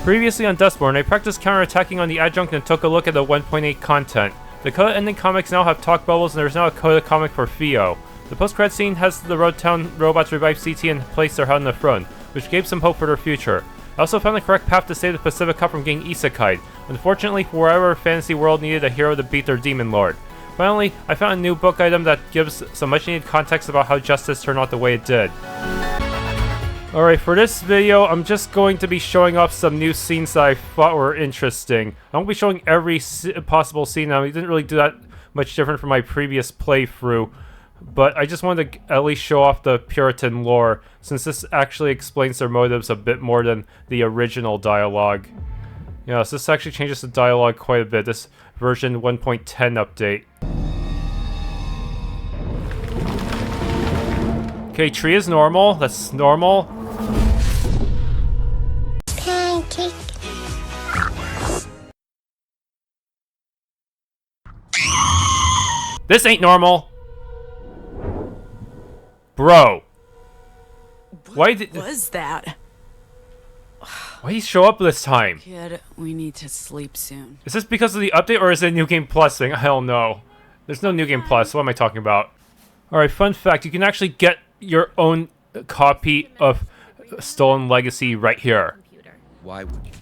Previously on Dustborn, I practiced counterattacking on the adjunct and took a look at the 1.8 content. The Coda ending comics now have talk bubbles and there's now a Coda comic for Theo. The post-credit scene has the Rotown robots revive CT and place their head on the front, which gave some hope for their future. I also found the correct path to save the Pacifica from getting isekai'd. Unfortunately, wherever fantasy world needed a hero to beat their demon lord. Finally, I found a new book item that gives some much needed context about how justice turned out the way it did. Alright, for this video, I'm just going to be showing off some new scenes that I thought were interesting. I won't be showing every possible scene now. I didn't really do that much different from my previous playthrough. But I just wanted to at least show off the Puritan lore, since this actually explains their motives a bit more than the original dialogue. Yeah, so this actually changes the dialogue quite a bit, this version 1.10 update. Okay, tree is normal, that's normal. Pancake. This ain't normal! Bro! Why was that? Why did he show up this time? Kid, we need to sleep soon. Is this because of the update or is it a New Game Plus thing? I don't know. There's no New Game Plus, what am I talking about? Alright, fun fact, you can actually get your own copy of Stolen Legacy right here. Why would you?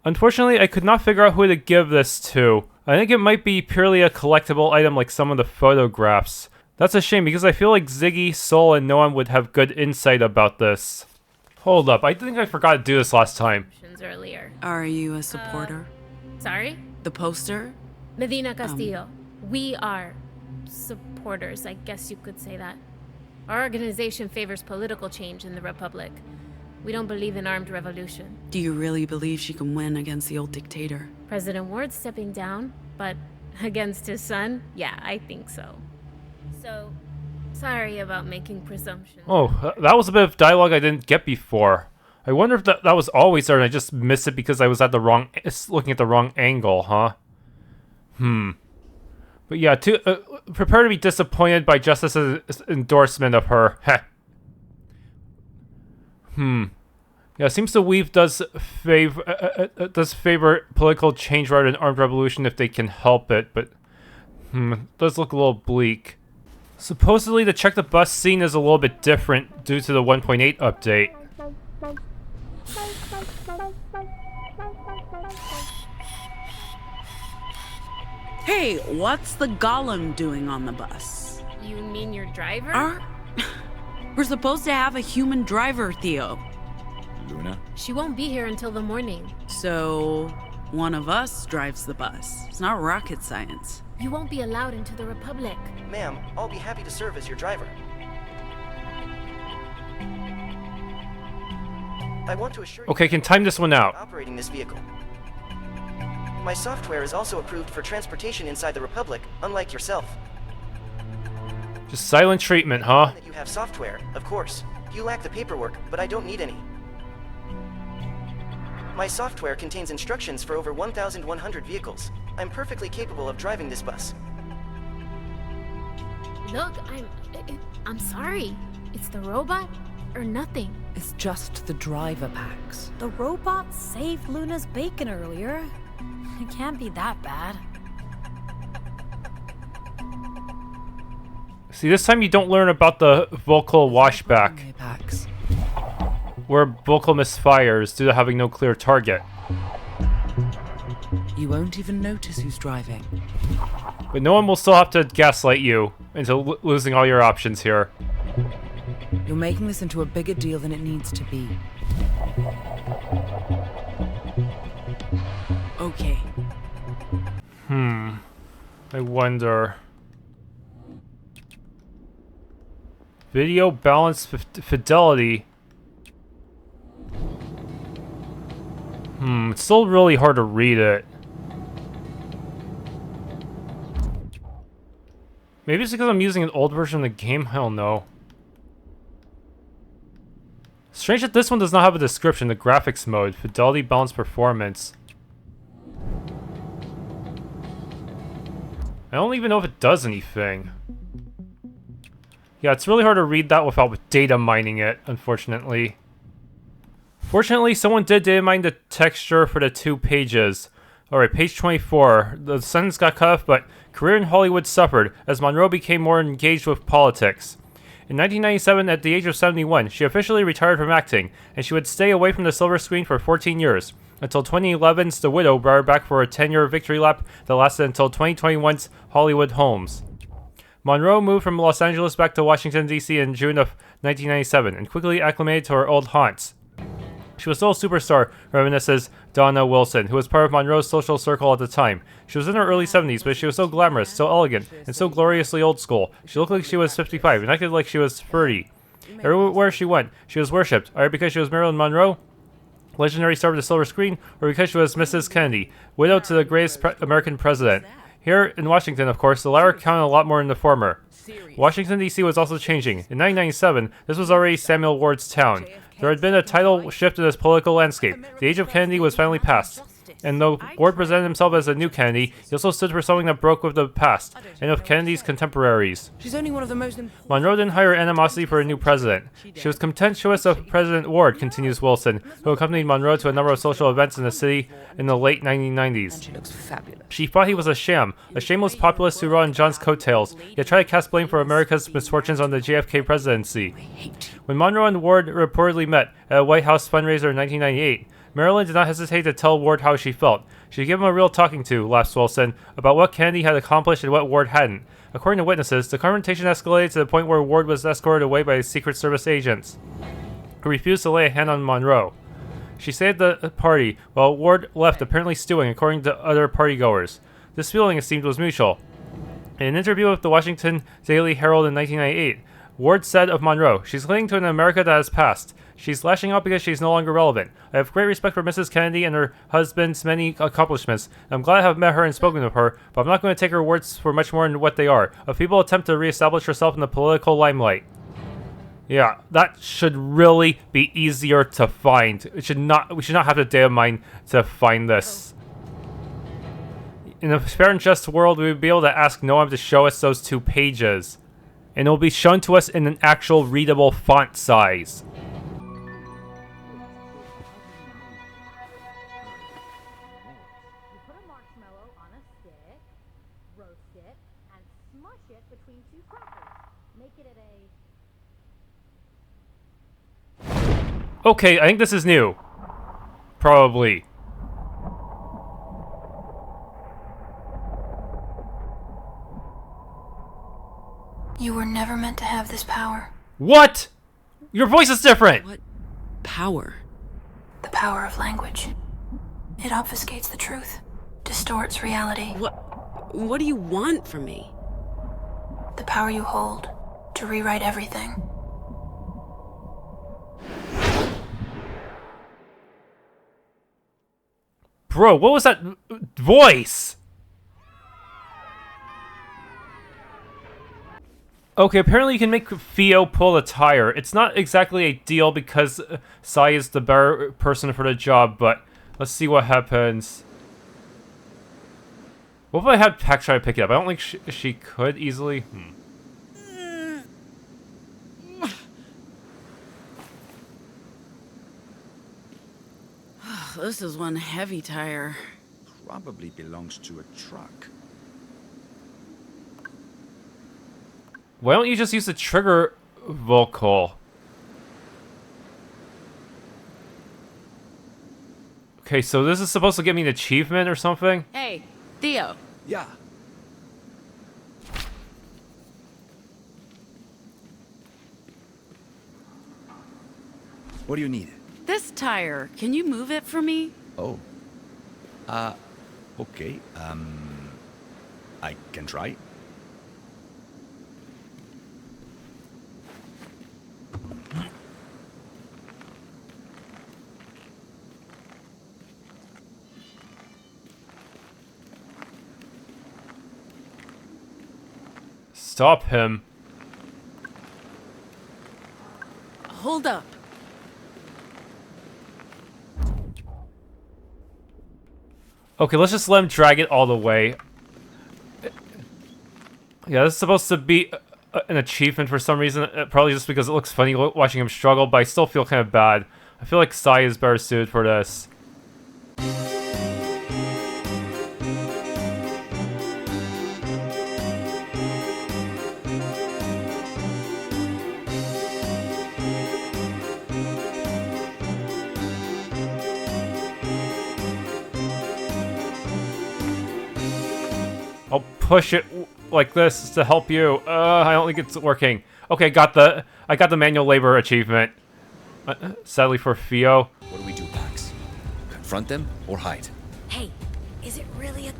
Unfortunately, I could not figure out who to give this to. I think it might be purely a collectible item like some of the photographs. That's a shame because I feel like Ziggy, Soul, and Noam would have good insight about this. Hold up, I think I forgot to do this last time. Earlier. Are you a supporter? Sorry? The poster? Medina-Castillo. We are supporters, I guess you could say that. Our organization favors political change in the Republic. We don't believe in armed revolution. Do you really believe she can win against the old dictator? President Ward's stepping down, but against his son? Yeah, I think so. So, sorry about making presumptions. Oh, that was a bit of dialogue I didn't get before. I wonder if that was always there and I just missed it because I was at the wrong, looking at the wrong angle, huh? But yeah, prepare to be disappointed by Justice's endorsement of her. Heh. Yeah, it seems the Weave does favor political change rather than armed revolution if they can help it, but it does look a little bleak. Supposedly, the check the bus scene is a little bit different due to the 1.8 update. Hey, what's the golem doing on the bus? You mean your driver? We're supposed to have a human driver, Theo. Luna? She won't be here until the morning. So, one of us drives the bus. It's not rocket science. You won't be allowed into the Republic. Ma'am, I'll be happy to serve as your driver. I want to assure you Okay, can time this one out. operating this vehicle. My software is also approved for transportation inside the Republic, unlike yourself. Just silent treatment, huh? That you have software, of course. You lack the paperwork, but I don't need any. My software contains instructions for over 1,100 vehicles. I'm perfectly capable of driving this bus. Look, I'm sorry. It's the robot or nothing. It's just the driver packs. The robot saved Luna's bacon earlier. It can't be that bad. See, this time you don't learn about the vocal washback, Packs. where vocal misfires due to having no clear target. You won't even notice who's driving. But no one will still have to gaslight you into losing all your options here. You're making this into a bigger deal than it needs to be. Okay. I wonder. Video balance fidelity. It's still really hard to read it. Maybe it's because I'm using an old version of the game, I don't know. Strange that this one does not have a description, the graphics mode, fidelity, balance, performance. I don't even know if it does anything. Yeah, it's really hard to read that without data mining it, unfortunately. Fortunately, someone did data mine the texture for the 2 pages. Alright, page 24. The sentence got cut off, but career in Hollywood suffered as Monroe became more engaged with politics. In 1997, at the age of 71, she officially retired from acting, and she would stay away from the silver screen for 14 years, until 2011's The Widow brought her back for a 10-year victory lap that lasted until 2021's Hollywood Holmes. Monroe moved from Los Angeles back to Washington, D.C. in June of 1997, and quickly acclimated to her old haunts. She was still a superstar, reminisces Donna Wilson, who was part of Monroe's social circle at the time. She was in her early 70s, but she was so glamorous, so elegant, and so gloriously old school. She looked like she was 55 and acted like she was 30. Everywhere she went, she was worshipped, either because she was Marilyn Monroe, legendary star of the silver screen, or because she was Mrs. Kennedy, widow to the greatest American president. Here in Washington, of course, the latter counted a lot more than the former. Washington, D.C. was also changing. In 1997, this was already Samuel Ward's town. There had been a tidal shift in this political landscape. The age of Kennedy was finally past. And though Ward presented himself as a new Kennedy, he also stood for something that broke with the past, and of Kennedy's contemporaries. She's only one of the most... Monroe didn't hire animosity for a new president. She was contemptuous of President Ward, continues Wilson, who accompanied Monroe to a number of social events in the city in the late 1990s. And she looks fabulous. She thought he was a sham, a shameless populist who rode on John's coattails, yet tried to cast blame for America's misfortunes on the JFK presidency. When Monroe and Ward reportedly met at a White House fundraiser in 1998, Marilyn did not hesitate to tell Ward how she felt. She gave him a real talking to, laughs Wilson, about what Kennedy had accomplished and what Ward hadn't. According to witnesses, the confrontation escalated to the point where Ward was escorted away by his Secret Service agents, who refused to lay a hand on Monroe. She stayed at the party, while Ward left, apparently stewing, according to other partygoers. This feeling, it seemed, was mutual. In an interview with the Washington Daily Herald in 1998, Ward said of Monroe, "She's clinging to an America that has passed. She's lashing out because she's no longer relevant. I have great respect for Mrs. Kennedy and her husband's many accomplishments. I'm glad I have met her and spoken with her, but I'm not going to take her words for much more than what they are. A feeble attempt to reestablish herself in the political limelight." Yeah, that should really be easier to find. We should not have to data mine to find this. In a fair and just world, we would be able to ask Noam to show us those 2 pages. And it will be shown to us in an actual readable font size. Okay, I think this is new. Probably. You were never meant to have this power. What? Your voice is different! What power? The power of language. It obfuscates the truth, distorts reality. What do you want from me? The power you hold to rewrite everything. Bro, what was that voice? Okay, apparently you can make Theo pull a tire. It's not exactly a deal because Sai is the better person for the job, but let's see what happens. What if I had Pac try to pick it up? I don't think she could easily. This is one heavy tire. Probably belongs to a truck. Why don't you just use the trigger vocal? Okay, so this is supposed to give me an achievement or something? Hey, Theo. Yeah. What do you need? This tire, can you move it for me? Oh. Okay. I can try. Stop him. Hold up. Okay, let's just let him drag it all the way. Yeah, this is supposed to be an achievement for some reason. Probably just because it looks funny watching him struggle, but I still feel kind of bad. I feel like Sai is better suited for this. I'll push it like this to help you. I don't think it's working. Okay, I got the manual labor achievement. Sadly for Theo. What do we do, Pax? Confront them or hide? Hey, is it really a...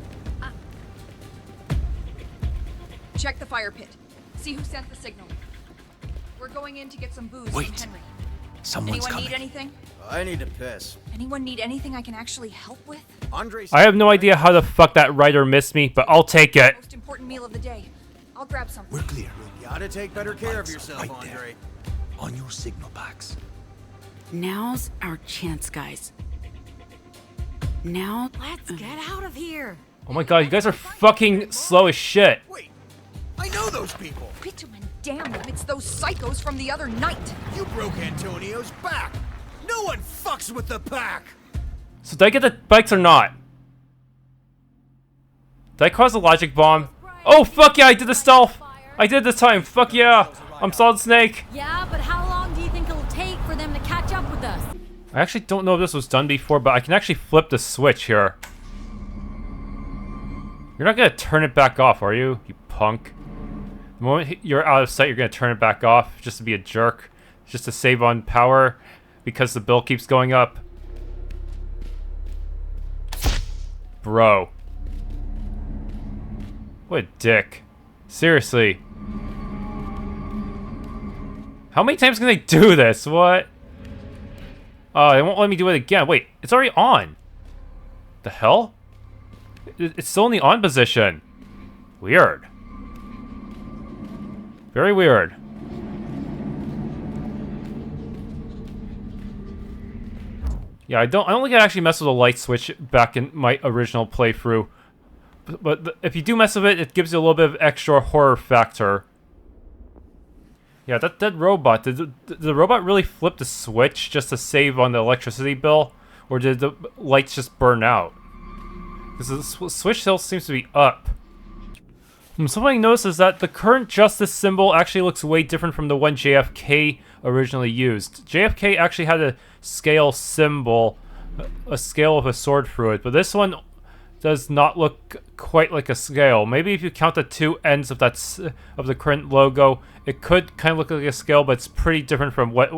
Check the fire pit. See who sent the signal. We're going in to get some booze Wait. from Henry. Someone's Anyone coming. need anything? I need to piss. Anyone need anything I can actually help with? Andre's... I have no idea how the fuck that writer missed me, but I'll take it. Most important meal of the day. I'll grab something. We're clear. You gotta take better care of Lights yourself, right Andre. there. On your signal, Pax. Now's our chance, guys. Now, Let's get out of here. Oh my god, you guys are fucking slow as shit. Wait, I know those people. Bitumen, damn them, it's those psychos from the other night. You broke Antonio's back. No one fucks with the pack. So did I get the bikes or not? Did I cause a logic bomb? Oh fuck yeah, I did the stealth. I did this time. Fuck yeah. I'm Solid Snake. Yeah, but how long do you think it'll take for them to catch up with us? I actually don't know if this was done before, but I can actually flip the switch here. You're not gonna turn it back off, are you? You punk. The moment you're out of sight, you're gonna turn it back off just to be a jerk. Just to save on power because the bill keeps going up. Bro. What a dick. Seriously. How many times can they do this? What? Oh, they won't let me do it again. Wait, it's already on. The hell? It's still in the on position. Weird. Very weird. Yeah, I don't think I actually messed with the light switch back in my original playthrough. But if you do mess with it, it gives you a little bit of extra horror factor. Yeah, that dead robot. Did the robot really flip the switch just to save on the electricity bill? Or did the lights just burn out? Because the switch still seems to be up. Something I noticed is that the current justice symbol actually looks way different from the one JFK originally used. JFK actually had a scale symbol, a scale of a sword through it, but this one does not look quite like a scale. Maybe if you count the two ends of the current logo, it could kind of look like a scale, but it's pretty different from what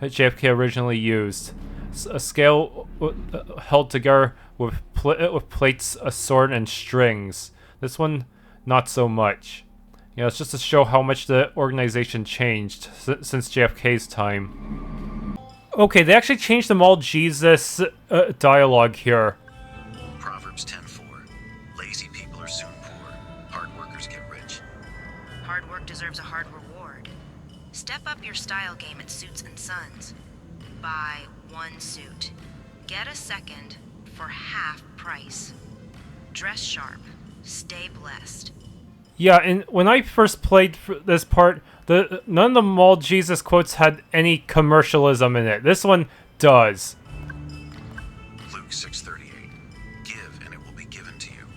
JFK originally used. A scale held together with plates, a sword, and strings. This one, not so much. You know, it's just to show how much the organization changed since JFK's time. Okay, they actually changed the Mall Jesus dialogue here. Proverbs 10:4. Lazy people are soon poor. Hard workers get rich. Hard work deserves a hard reward. Step up your style game at Suits and Sons. Buy one suit. Get a second for half price. Dress sharp. Stay blessed. Yeah, and when I first played this part, none of the Mall Jesus quotes had any commercialism in it. This one does. Luke 6:38. Give, and it will be given to you.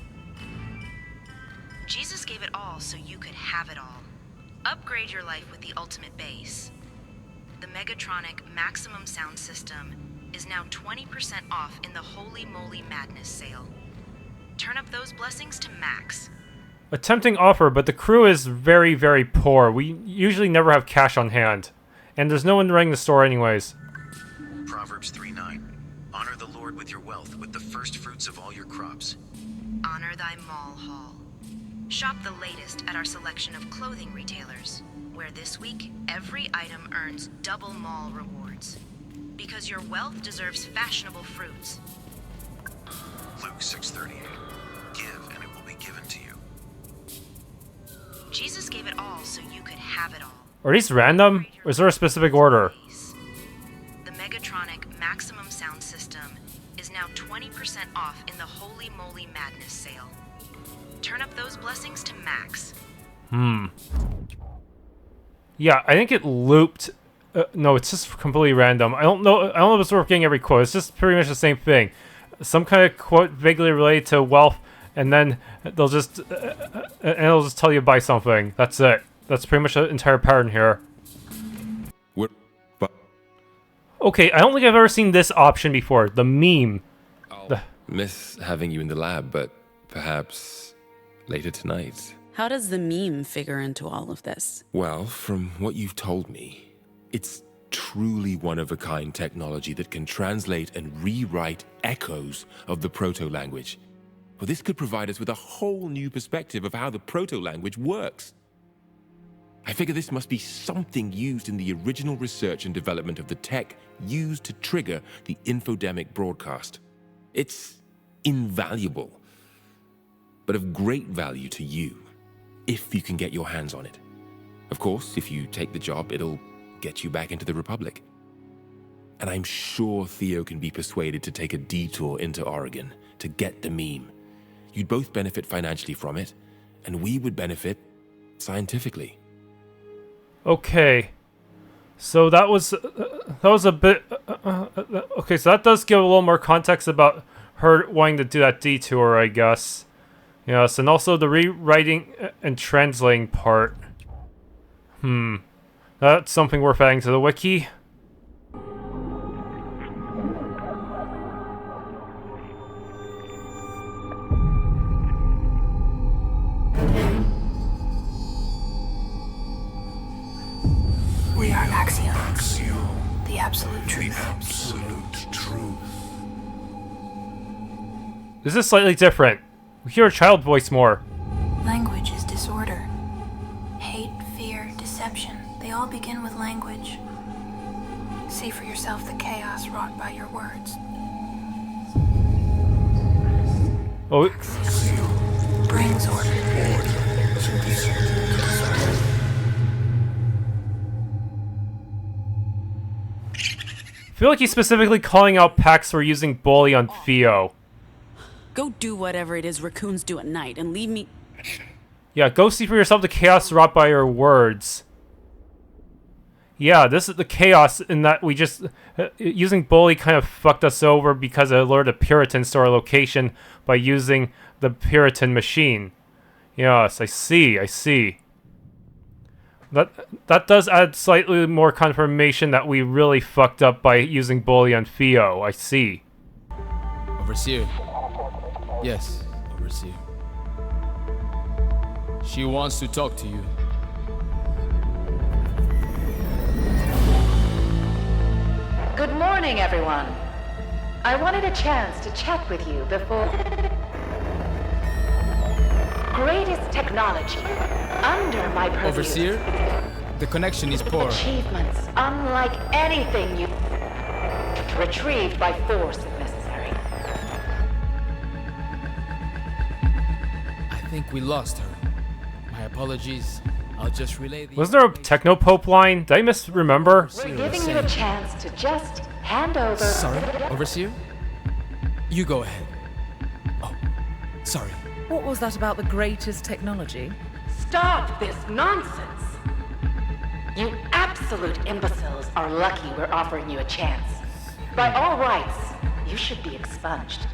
Jesus gave it all so you could have it all. Upgrade your life with the ultimate bass. The Megatronic Maximum Sound System is now 20% off in the Holy Moly Madness sale. Turn up those blessings to max. A tempting offer, but the crew is very, very poor. We usually never have cash on hand. And there's no one running the store anyways. Proverbs 3:9. Honor the Lord with your wealth, with the first fruits of all your crops. Honor thy mall haul. Shop the latest at our selection of clothing retailers, where this week, every item earns double mall rewards. Because your wealth deserves fashionable fruits. Luke 6:38. Give, and it will be given to you. Jesus gave it all so you could have it all. Are these random? Or is there a specific order? The Megatronic Maximum Sound System is now 20% off in the Holy Moly Madness sale. Turn up those blessings to max. Yeah, I think it looped No, it's just completely random. I don't know if it's worth getting every quote. It's just pretty much the same thing. Some kind of quote vaguely related to wealth, and then they'll just tell you to buy something. That's it. That's pretty much the entire pattern here. Okay, I don't think I've ever seen this option before. The meme. Miss having you in the lab, but perhaps later tonight. How does the meme figure into all of this? Well, from what you've told me, it's truly one-of-a-kind technology that can translate and rewrite echoes of the proto-language. Well, this could provide us with a whole new perspective of how the proto-language works. I figure this must be something used in the original research and development of the tech used to trigger the infodemic broadcast. It's invaluable, but of great value to you, if you can get your hands on it. Of course, if you take the job, it'll get you back into the Republic. And I'm sure Theo can be persuaded to take a detour into Oregon to get the meme. You'd both benefit financially from it, and we would benefit scientifically. Okay, so that was a bit. Okay, so that does give a little more context about her wanting to do that detour, I guess. Yes, and also the rewriting and translating part. That's something worth adding to the wiki. We are Axiom. The absolute truth. This is slightly different. We hear a child voice more. Language is disorder. Hate, fear, deception, they all begin with language. See for yourself the chaos wrought by your words. Oh, Axiom brings order. I feel like he's specifically calling out Pax for using bully on Theo. Go do whatever it is raccoons do at night and leave me... Yeah, go see for yourself the chaos wrought by your words. Yeah, this is the chaos in that we just... using bully kind of fucked us over because it alerted Puritans to our location by using the Puritan machine. Yes, I see. That does add slightly more confirmation that we really fucked up by using bully on Theo. I see. Overseer. Yes, Overseer. She wants to talk to you. Good morning, everyone. I wanted a chance to chat with you before... Greatest technology under my purview. Overseer, the connection is poor. Achievements unlike anything you retrieved by force if necessary. I think we lost her. My apologies. I'll just relay the... Was there a Technopope line? Did I misremember? We're giving you a chance to just hand over... Sorry, Overseer? You go ahead. Oh, sorry. What was that about the greatest technology? Stop this nonsense! You absolute imbeciles are lucky we're offering you a chance. By all rights, you should be expunged.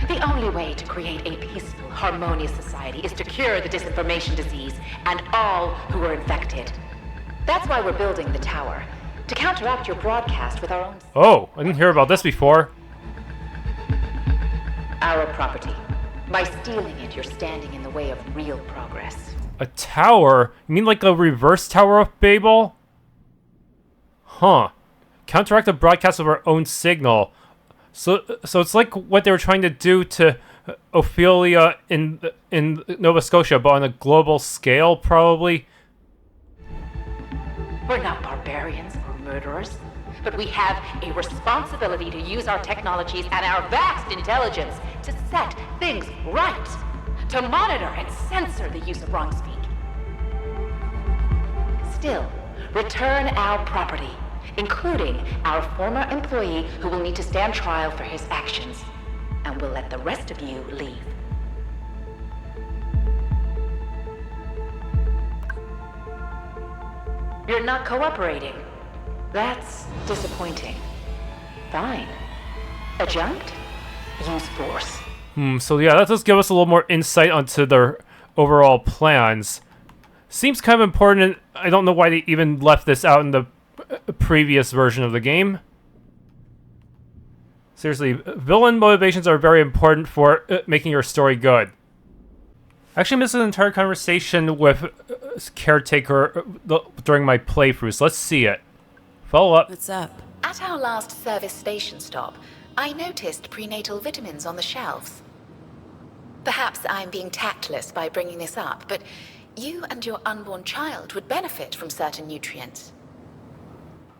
The only way to create a peaceful, harmonious society is to cure the disinformation disease and all who are infected. That's why we're building the tower, to counteract your broadcast with our own... Oh, I didn't hear about this before. Our property. By stealing it, you're standing in the way of real progress. A tower? You mean like a reverse Tower of Babel? Huh. Counteract the broadcast of our own signal. So it's like what they were trying to do to Ophelia in Nova Scotia, but on a global scale, probably. We're not barbarians or murderers, but we have a responsibility to use our technologies and our vast intelligence to set things right, to monitor and censor the use of wrong speak. Still, return our property, including our former employee who will need to stand trial for his actions, and we'll let the rest of you leave. You're not cooperating. That's disappointing. Fine. Adjunct? Use force. So yeah, that does give us a little more insight onto their overall plans. Seems kind of important. I don't know why they even left this out in the previous version of the game. Seriously, villain motivations are very important for making your story good. I actually missed an entire conversation with Caretaker during my playthrough, so let's see it. Follow up. What's up? At our last service station stop, I noticed prenatal vitamins on the shelves. Perhaps I'm being tactless by bringing this up, but you and your unborn child would benefit from certain nutrients.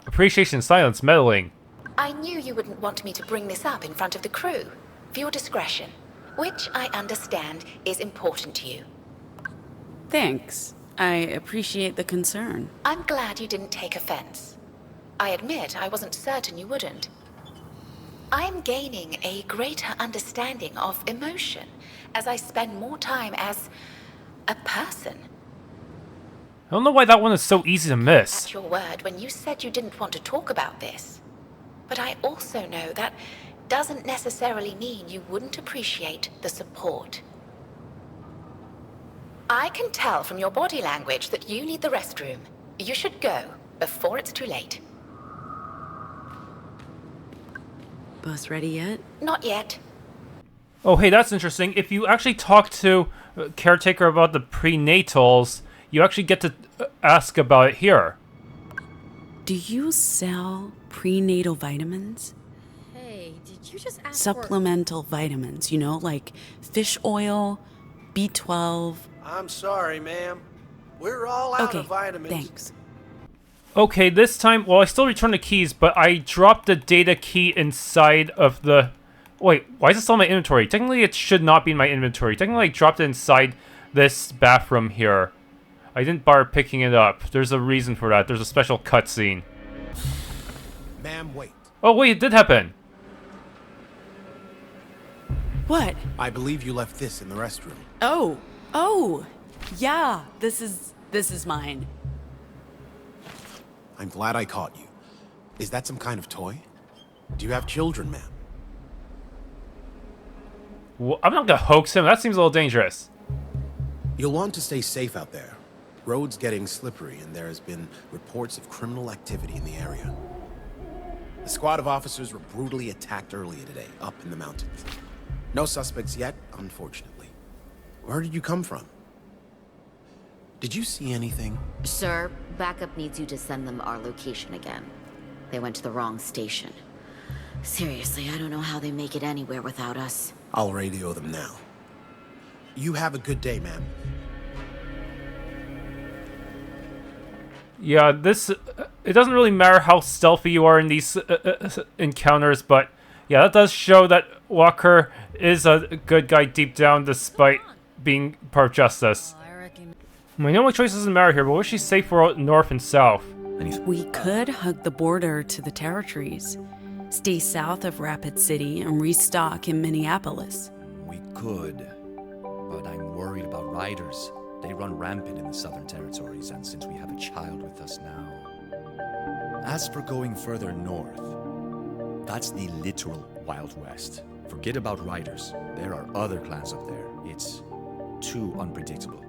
Appreciation, silence, meddling. I knew you wouldn't want me to bring this up in front of the crew, for your discretion, which I understand is important to you. Thanks. I appreciate the concern. I'm glad you didn't take offense. I admit I wasn't certain you wouldn't. I'm gaining a greater understanding of emotion as I spend more time as a person. I don't know why that one is so easy to miss. At your word when you said you didn't want to talk about this. But I also know that doesn't necessarily mean you wouldn't appreciate the support. I can tell from your body language that you need the restroom. You should go before it's too late. Bus ready yet? Not yet. Oh, hey, that's interesting. If you actually talk to Caretaker about the prenatals, you actually get to ask about it here. Do you sell prenatal vitamins? Hey, did you just ask Supplemental vitamins, you know, like fish oil, B12. I'm sorry, ma'am. We're all out of vitamins. Thanks. Okay, this time, well, I still return the keys, but I dropped the data key inside of the... Wait, why is it still in my inventory? Technically, it should not be in my inventory. Technically, I dropped it inside this bathroom here. I didn't bother picking it up. There's a reason for that. There's a special cutscene. Ma'am, wait. Oh, wait, it did happen. What? I believe you left this in the restroom. Oh, yeah, this is mine. I'm glad I caught you. Is that some kind of toy? Do you have children, ma'am? Well, I'm not gonna hoax him. That seems a little dangerous. You'll want to stay safe out there. Road's getting slippery, and there has been reports of criminal activity in the area. The squad of officers were brutally attacked earlier today, up in the mountains. No suspects yet, unfortunately. Where did you come from? Did you see anything? Sir, backup needs you to send them our location again. They went to the wrong station. Seriously, I don't know how they make it anywhere without us. I'll radio them now. You have a good day, ma'am. Yeah, this... it doesn't really matter how stealthy you are in these encounters, but... yeah, that does show that Walker is a good guy deep down, despite being part of Justice. I know my choice doesn't matter here, but what she's safe for north and south? We could hug the border to the territories, stay south of Rapid City, and restock in Minneapolis. We could, but I'm worried about riders. They run rampant in the southern territories, and since we have a child with us now... As for going further north, that's the literal Wild West. Forget about riders. There are other clans up there. It's too unpredictable.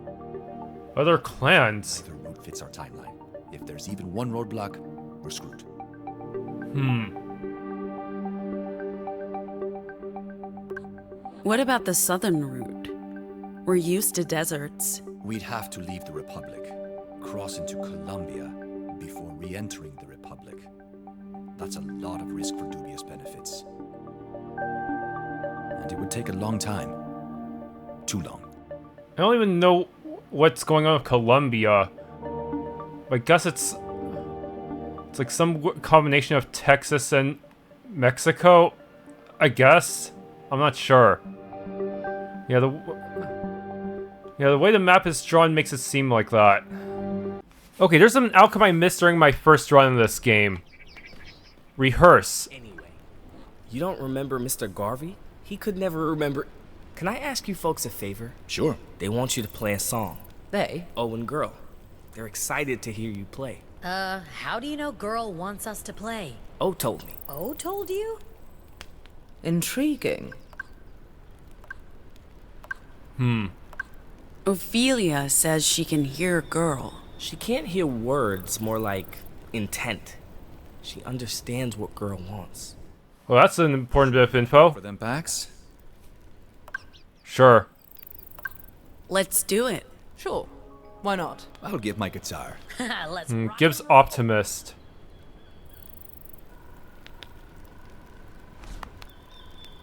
Other clans? Neither route fits our timeline. If there's even one roadblock, we're screwed. What about the southern route? We're used to deserts. We'd have to leave the Republic, cross into Colombia, before re-entering the Republic. That's a lot of risk for dubious benefits. And it would take a long time. Too long. I don't even know what's going on with Colombia. I guess it's like some combination of Texas and Mexico, I guess. I'm not sure. Yeah, the way the map is drawn makes it seem like that. Okay, there's an outcome I missed during my first run of this game. Rehearse. Anyway, you don't remember Mr. Garvey? He could never remember... Can I ask you folks a favor? Sure. They want you to play a song. They, Owen Girl. They're excited to hear you play. How do you know girl wants us to play? Oh, told me. Oh, told you? Intriguing. Ophelia says she can hear girl. She can't hear words, more like intent. She understands what girl wants. Well, that's an important bit of info. For them packs? Sure. Let's do it. Sure. Why not? I'll give my guitar. Let's Gibbs Optimist.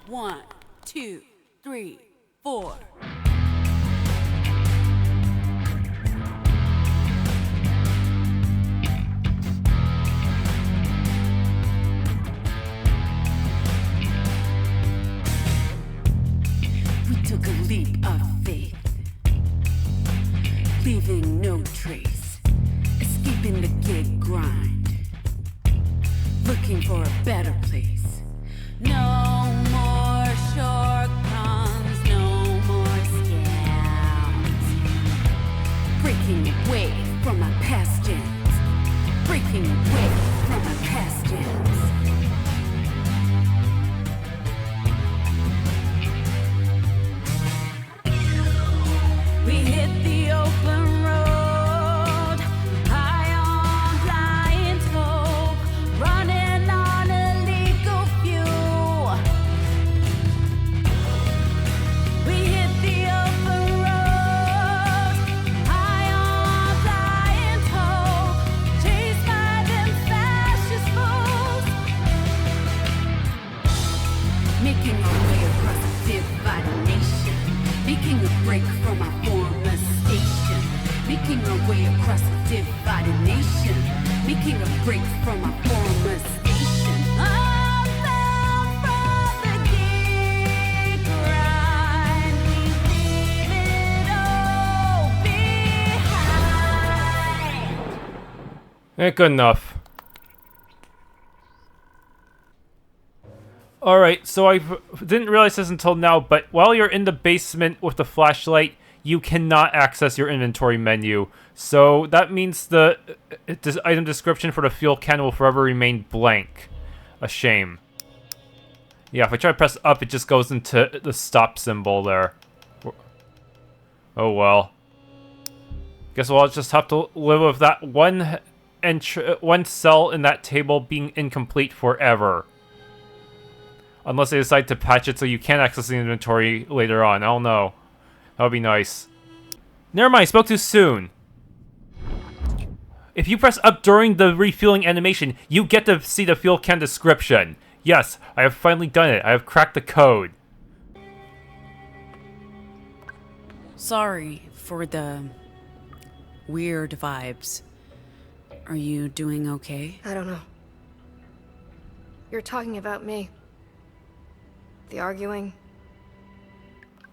One, 2, 3, 4. We took a leap of faith, leaving no trace, escaping the gig grind, looking for a better place. No more shortcomes, no more scams. Breaking away from our past gens, breaking away from our past gens. We hit the open road, high on blind hope, running on illegal fuel. We hit the open road, high on blind hope, chased by them fascist fools. Making our way across a divided nation, making a break from our former station, making our way across a divided nation, making a break from our former station. All down from the gig grind, we leave it all behind. Good enough. Alright, so I didn't realize this until now, but while you're in the basement with the flashlight, you cannot access your inventory menu. So that means the item description for the fuel can will forever remain blank. A shame. Yeah, if I try to press up, it just goes into the stop symbol there. Oh well. Guess we'll just have to live with that one cell in that table being incomplete forever. Unless they decide to patch it so you can't access the inventory later on. I don't know. That would be nice. Never mind, spoke too soon. If you press up during the refueling animation, you get to see the fuel can description. Yes, I have finally done it. I have cracked the code. Sorry for the weird vibes. Are you doing okay? I don't know. You're talking about me. The arguing.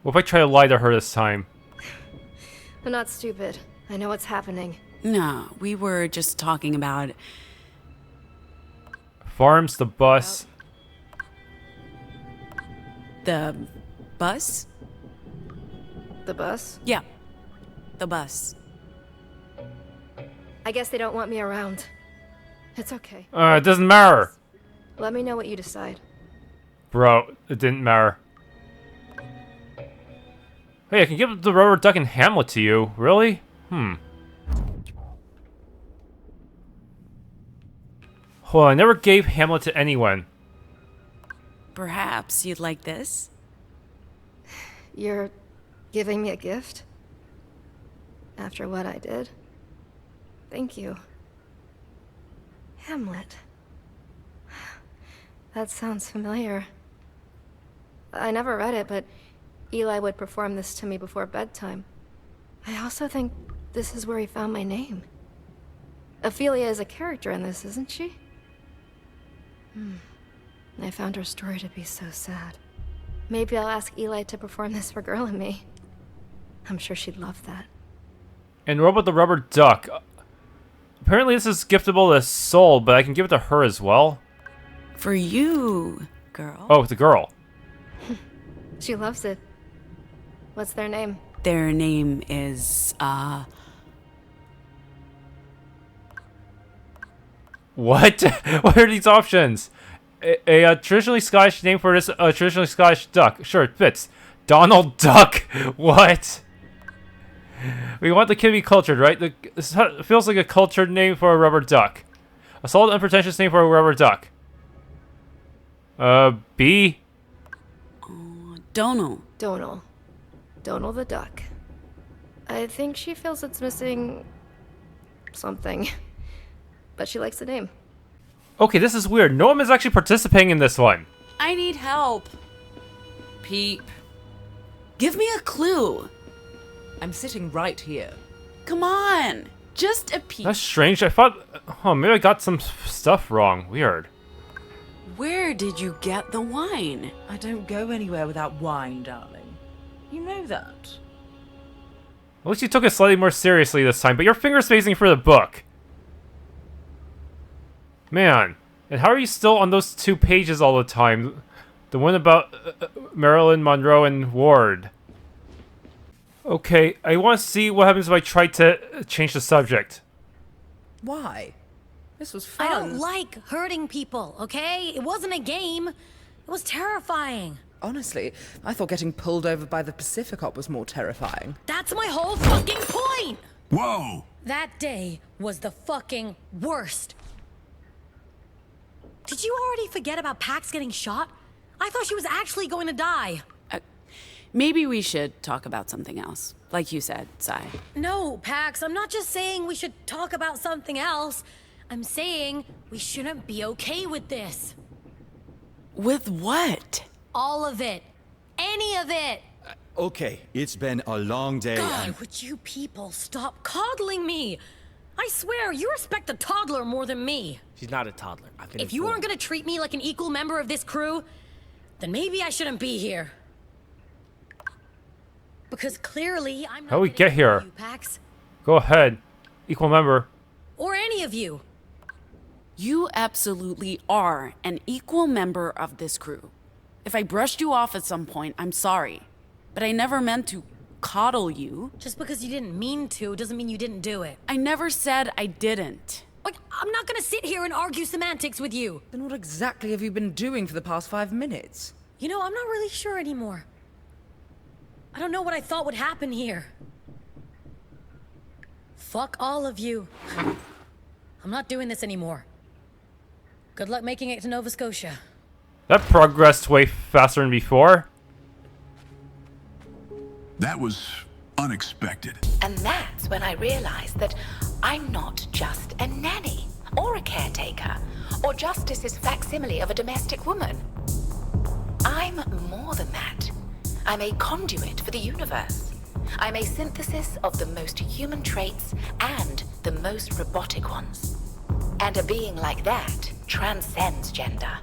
What if I try to lie to her this time? I'm not stupid. I know what's happening. No, we were just talking about... Farms, the bus. The bus? The bus? Yeah, the bus. I guess they don't want me around. It's okay. It doesn't matter. Let me know what you decide. Bro, it didn't matter. Hey, I can give the rubber duck and Hamlet to you. Really? Hold on, I never gave Hamlet to anyone. Perhaps you'd like this? You're giving me a gift? After what I did? Thank you. Hamlet. That sounds familiar. I never read it, but Eli would perform this to me before bedtime. I also think this is where he found my name. Ophelia is a character in this, isn't she? I found her story to be so sad. Maybe I'll ask Eli to perform this for Girl and Me. I'm sure she'd love that. And what about the rubber duck? Apparently this is giftable to Soul, but I can give it to her as well. For you, girl. Oh, it's a girl. She loves it. What's their name? Their name is, What? What are these options? A traditionally Scottish name for this traditionally Scottish duck. Sure, it fits. Donald Duck. What? We want the kid to be cultured, right? This feels like a cultured name for a rubber duck. A solid, unpretentious name for a rubber duck. B? Donal. Donal. Donal the duck. I think she feels it's missing... something. But she likes the name. Okay, this is weird. Noam is actually participating in this one. I need help. Peep. Give me a clue. I'm sitting right here. Come on. Just a peep. That's strange. I thought... Oh, maybe I got some stuff wrong. Weird. Where did you get the wine? I don't go anywhere without wine, darling. You know that. At least you took it slightly more seriously this time, but your finger's facing for the book. Man, and how are you still on those 2 pages all the time? The one about Marilyn, Monroe, and Ward. Okay, I want to see what happens if I try to change the subject. Why? This was fun. I don't like hurting people, okay? It wasn't a game. It was terrifying. Honestly, I thought getting pulled over by the Pacifica was more terrifying. That's my whole fucking point! Whoa! That day was the fucking worst. Did you already forget about Pax getting shot? I thought she was actually going to die. Maybe we should talk about something else. Like you said, Sai. No, Pax, I'm not just saying we should talk about something else. I'm saying we shouldn't be okay with this. With what? All of it. Any of it. Okay, it's been a long day. God, would you people stop coddling me? I swear, you respect a toddler more than me. She's not a toddler. I've been If you aren't gonna treat me like an equal member of this crew, then maybe I shouldn't be here. Because clearly, I'm not How we get here? you, Pax. Go ahead. Equal member. Or any of you. You absolutely are an equal member of this crew. If I brushed you off at some point, I'm sorry. But I never meant to coddle you. Just because you didn't mean to doesn't mean you didn't do it. I never said I didn't. Like, I'm not gonna sit here and argue semantics with you. Then what exactly have you been doing for the past 5 minutes? You know, I'm not really sure anymore. I don't know what I thought would happen here. Fuck all of you. I'm not doing this anymore. Good luck making it to Nova Scotia. That progressed way faster than before. That was unexpected. And that's when I realized that I'm not just a nanny, or a caretaker, or Justice's facsimile of a domestic woman. I'm more than that. I'm a conduit for the universe. I'm a synthesis of the most human traits and the most robotic ones. And a being like that transcends gender.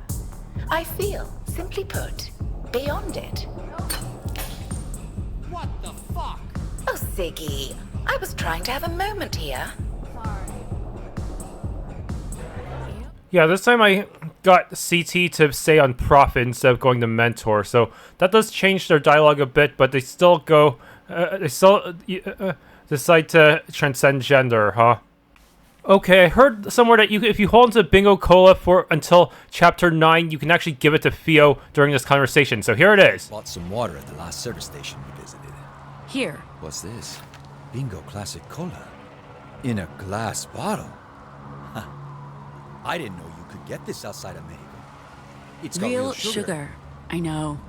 I feel, simply put, beyond it. What the fuck? Oh, Ziggy, I was trying to have a moment here. Yeah, this time I got CT to stay on Prophet instead of going to Mentor, so that does change their dialogue a bit, but they still go, decide to transcend gender, huh? Okay, I heard somewhere that if you hold onto Bingo Cola until Chapter 9, you can actually give it to Theo during this conversation, so here it is. Bought some water at the last service station we visited. Here. What's this? Bingo Classic Cola. In a glass bottle? Huh. I didn't know you could get this outside of Mexico. It's got Real real sugar. I know.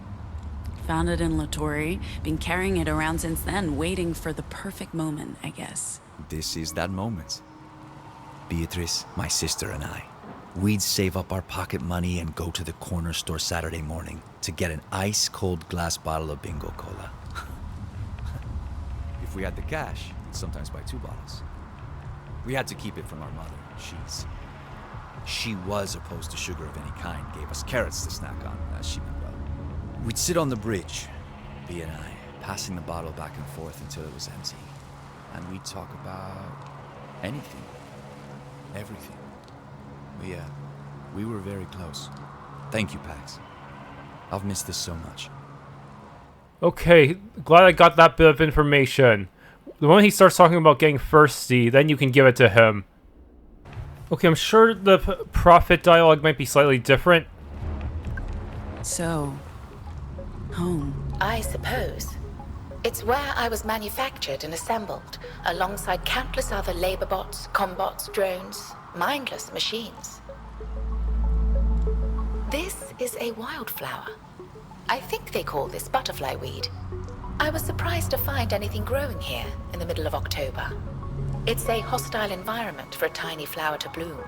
Found it in La Torre. Been carrying it around since then, waiting for the perfect moment, I guess. This is that moment. Beatrice, my sister, and I. We'd save up our pocket money and go to the corner store Saturday morning to get an ice-cold glass bottle of Bingo Cola. If we had the cash, we'd sometimes buy 2 bottles. We had to keep it from our mother. She was opposed to sugar of any kind, gave us carrots to snack on, as she meant well. We'd sit on the bridge, B and I, passing the bottle back and forth until it was empty. And we'd talk about anything. Everything. We were very close. Thank you, Pax. I've missed this so much. Okay, glad I got that bit of information. The moment he starts talking about getting thirsty, then you can give it to him. Okay, I'm sure the Prophet dialogue might be slightly different. So, home. I suppose. It's where I was manufactured and assembled, alongside countless other labor bots, combots, drones, mindless machines. This is a wildflower. I think they call this butterfly weed. I was surprised to find anything growing here in the middle of October. It's a hostile environment for a tiny flower to bloom.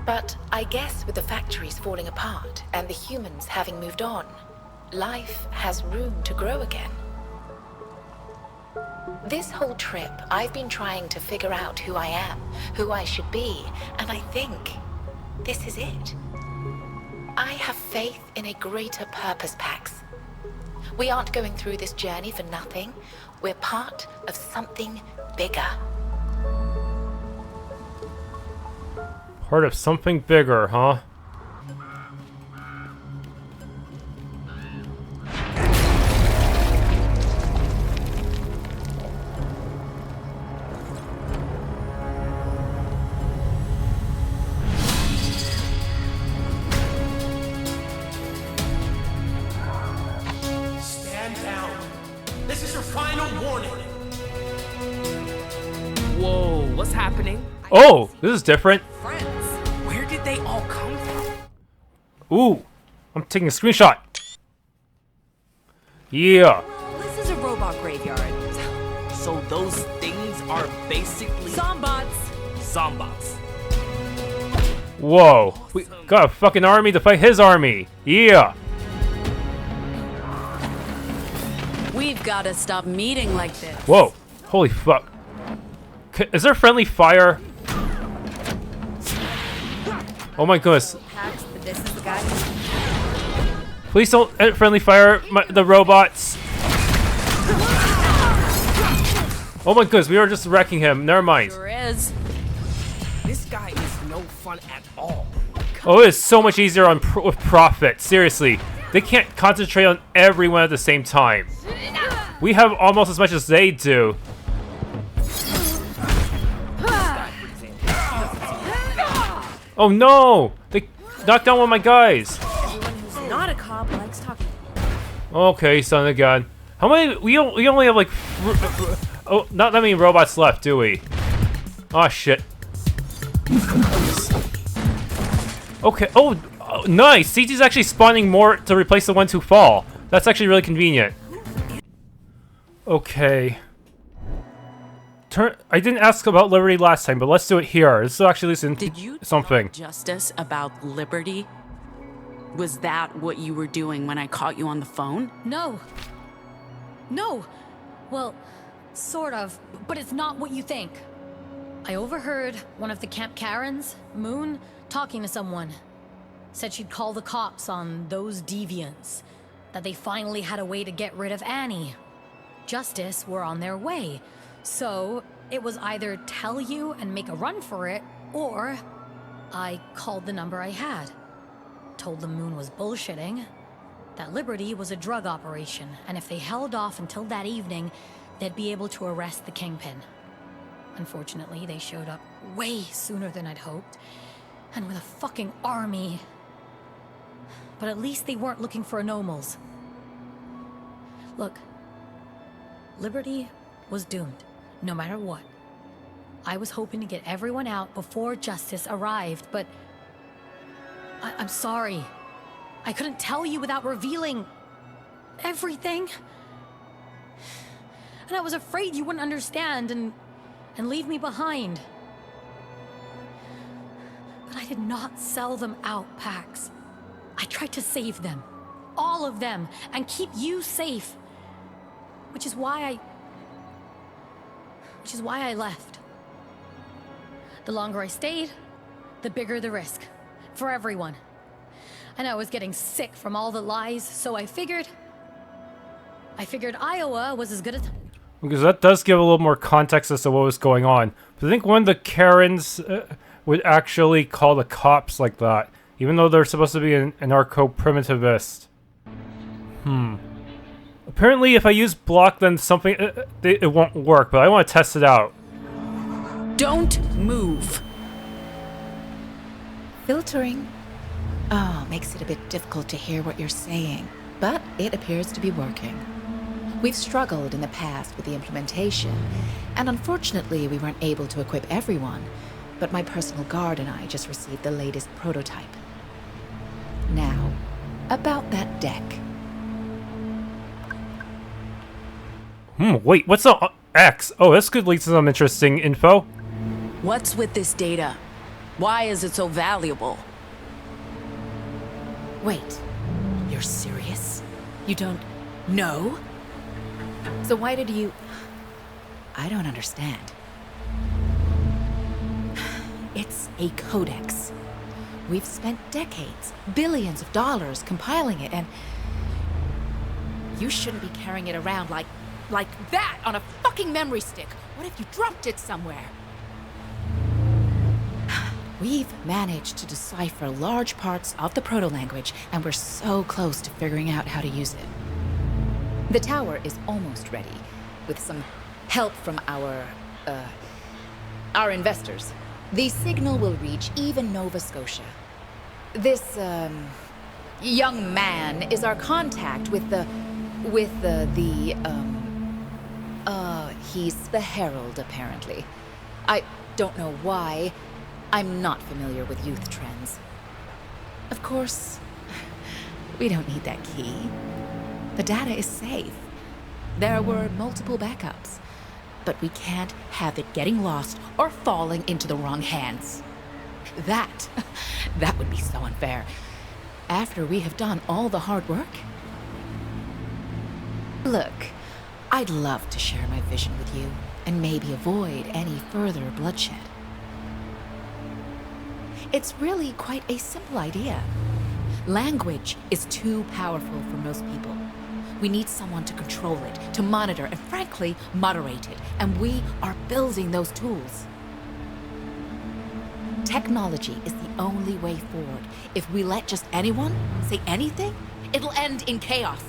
But I guess with the factories falling apart and the humans having moved on, life has room to grow again. This whole trip, I've been trying to figure out who I am, who I should be, and I think this is it. I have faith in a greater purpose, Pax. We aren't going through this journey for nothing. We're part of something bigger. Part of something bigger, huh? Stand down. This is your final warning. Whoa, what's happening? Oh, this is different. Where did they all come from? Ooh, I'm taking a screenshot. Yeah. This is a robot graveyard. So those things are basically Zombots. Zombots. Whoa, we got a fucking army to fight his army. Yeah. We've got to stop meeting like this. Whoa, holy fuck. Is there friendly fire? Oh my goodness. Pax, but this is the guy. Please don't friendly fire the robots. Oh my goodness, we were just wrecking him. Never mind. Sure is. This guy is no fun at all. Oh, it is so much easier on with Prophet. Seriously, they can't concentrate on everyone at the same time. We have almost as much as they do. Oh no! They knocked down one of my guys. Everyone who's not a cop likes talking. Okay, son of a gun. How many? We only have like. Oh, not that many robots left, do we? Oh shit. Okay. Oh, nice. CT's actually spawning more to replace the ones who fall. That's actually really convenient. Okay. I didn't ask about Liberty last time, but let's do it here. This will actually listen to something. Justice about Liberty? Was that what you were doing when I caught you on the phone? No. No. Well, sort of, but it's not what you think. I overheard one of the Camp Karens, Moon, talking to someone. Said she'd call the cops on those deviants. That they finally had a way to get rid of Annie. Justice were on their way. So, it was either tell you and make a run for it, or I called the number I had. Told them Moon was bullshitting, that Liberty was a drug operation, and if they held off until that evening, they'd be able to arrest the Kingpin. Unfortunately, they showed up way sooner than I'd hoped, and with a fucking army. But at least they weren't looking for Anomals. Look, Liberty was doomed. No matter what. I was hoping to get everyone out before justice arrived, but I'm sorry. I couldn't tell you without revealing everything. And I was afraid you wouldn't understand and leave me behind. But I did not sell them out, Pax. I tried to save them. All of them. And keep you safe. Which is why I left. The longer I stayed, the bigger the risk. For everyone. And I was getting sick from all the lies, so I figured Iowa was as good as... Because that does give a little more context as to what was going on. But I think one of the Karens would actually call the cops like that. Even though they're supposed to be an anarcho-primitivist. Apparently, if I use block, then something... it won't work, but I want to test it out. Don't move. Filtering? Oh, makes it a bit difficult to hear what you're saying, but it appears to be working. We've struggled in the past with the implementation, and unfortunately we weren't able to equip everyone, but my personal guard and I just received the latest prototype. Now, about that deck. Wait, what's the X? Oh, this could lead to some interesting info. What's with this data? Why is it so valuable? Wait, you're serious? You don't know? So why did you... I don't understand. It's a codex. We've spent decades, billions of dollars compiling it, and... You shouldn't be carrying it around like that on a fucking memory stick. What if you dropped it somewhere? We've managed to decipher large parts of the proto-language, and we're so close to figuring out how to use it. The tower is almost ready, with some help from our investors. The signal will reach even Nova Scotia. This, young man is our contact with he's the Herald, apparently. I don't know why. I'm not familiar with youth trends. Of course, we don't need that key. The data is safe. There were multiple backups, but we can't have it getting lost or falling into the wrong hands. That would be so unfair. After we have done all the hard work? Look, I'd love to share my vision with you and maybe avoid any further bloodshed. It's really quite a simple idea. Language is too powerful for most people. We need someone to control it, to monitor, and frankly, moderate it. And we are building those tools. Technology is the only way forward. If we let just anyone say anything, it'll end in chaos.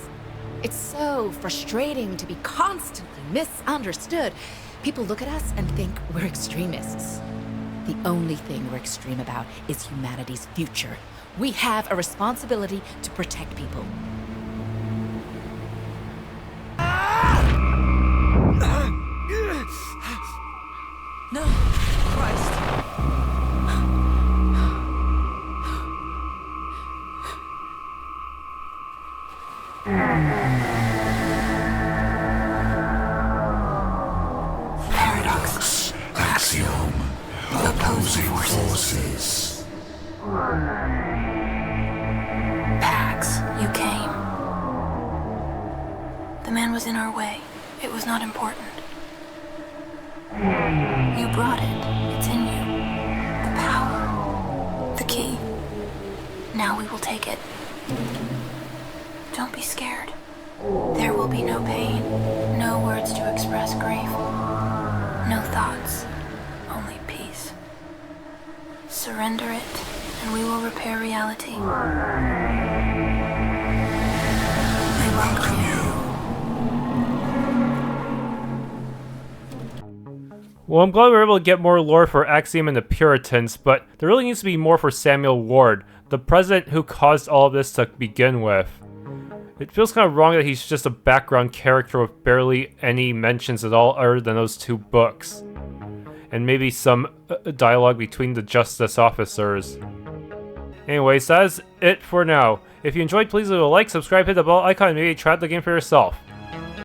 It's so frustrating to be constantly misunderstood. People look at us and think we're extremists. The only thing we're extreme about is humanity's future. We have a responsibility to protect people. No, Christ. Paradox. Axiom. Opposing forces. Pax, you came. The man was in our way. It was not important. You brought it. It's in you. The power. The key. Now we will take it. Don't be scared. There will be no pain, no words to express grief, no thoughts, only peace. Surrender it, and we will repair reality. I welcome you. Well, I'm glad we were able to get more lore for Axiom and the Puritans, but there really needs to be more for Samuel Ward, the president who caused all of this to begin with. It feels kind of wrong that he's just a background character with barely any mentions at all other than those two books. And maybe some dialogue between the justice officers. Anyways, that is it for now. If you enjoyed, please leave a like, subscribe, hit the bell icon, and maybe try out the game for yourself.